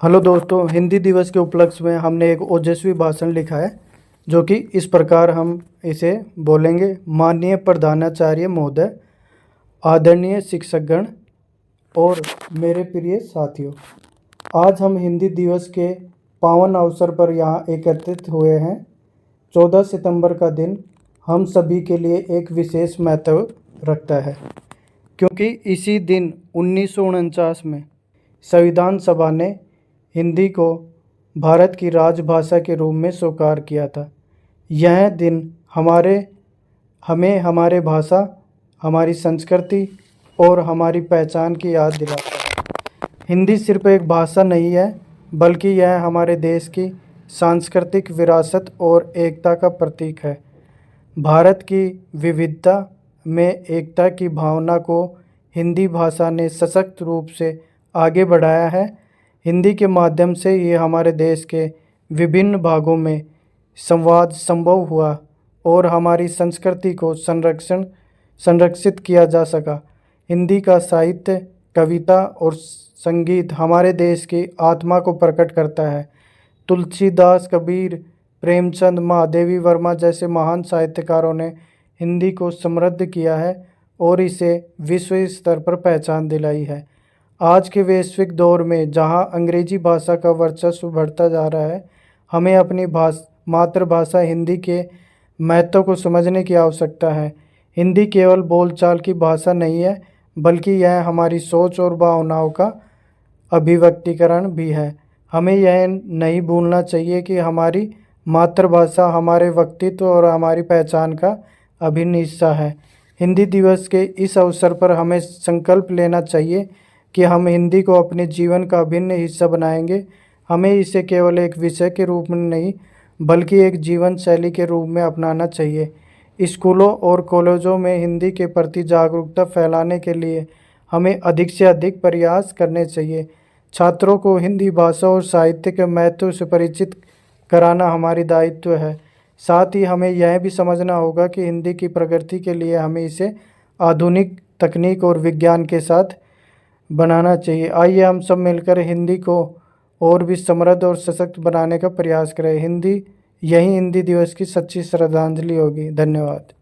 Hello दोस्तों, हिंदी दिवस के उपलक्ष्य में हमने एक ओजस्वी भाषण लिखा है जो कि इस प्रकार हम इसे बोलेंगे। माननीय प्रधानाचार्य महोदय, आदरणीय शिक्षकगण और मेरे प्रिय साथियों, आज हम हिंदी दिवस के पावन अवसर पर यहाँ एकत्रित हुए हैं। 14 सितंबर का दिन हम सभी के लिए एक विशेष महत्व रखता है, क्योंकि इसी दिन 1949 में संविधान सभा ने हिंदी को भारत की राजभाषा के रूप में स्वीकार किया था। यह दिन हमें हमारे भाषा, हमारी संस्कृति और हमारी पहचान की याद दिलाता है। हिंदी सिर्फ एक भाषा नहीं है, बल्कि यह हमारे देश की सांस्कृतिक विरासत और एकता का प्रतीक है। भारत की विविधता में एकता की भावना को हिंदी भाषा ने सशक्त रूप से आगे बढ़ाया है। हिंदी के माध्यम से ये हमारे देश के विभिन्न भागों में संवाद संभव हुआ और हमारी संस्कृति को संरक्षित किया जा सका। हिंदी का साहित्य, कविता और संगीत हमारे देश की आत्मा को प्रकट करता है। तुलसीदास, कबीर, प्रेमचंद, महादेवी वर्मा जैसे महान साहित्यकारों ने हिंदी को समृद्ध किया है और इसे विश्व स्तर पर पहचान दिलाई है। आज के वैश्विक दौर में जहां अंग्रेजी भाषा का वर्चस्व बढ़ता जा रहा है, हमें अपनी मातृभाषा हिंदी के महत्व को समझने की आवश्यकता है। हिंदी केवल बोलचाल की भाषा नहीं है, बल्कि यह हमारी सोच और भावनाओं का अभिव्यक्तिकरण भी है। हमें यह नहीं भूलना चाहिए कि हमारी मातृभाषा हमारे व्यक्तित्व और हमारी पहचान का अभिन्न हिस्सा है। हिंदी दिवस के इस अवसर पर हमें संकल्प लेना चाहिए कि हम हिंदी को अपने जीवन का अभिन्न हिस्सा बनाएंगे। हमें इसे केवल एक विषय के रूप में नहीं, बल्कि एक जीवन शैली के रूप में अपनाना चाहिए। स्कूलों और कॉलेजों में हिंदी के प्रति जागरूकता फैलाने के लिए हमें अधिक से अधिक प्रयास करने चाहिए। छात्रों को हिंदी भाषा और साहित्य के महत्व से परिचित कराना हमारी दायित्व है। साथ ही हमें यह भी समझना होगा कि हिंदी की प्रगति के लिए हमें इसे आधुनिक तकनीक और विज्ञान के साथ बनाना चाहिए। आइए हम सब मिलकर हिंदी को और भी समृद्ध और सशक्त बनाने का प्रयास करें। यही हिंदी दिवस की सच्ची श्रद्धांजलि होगी। धन्यवाद।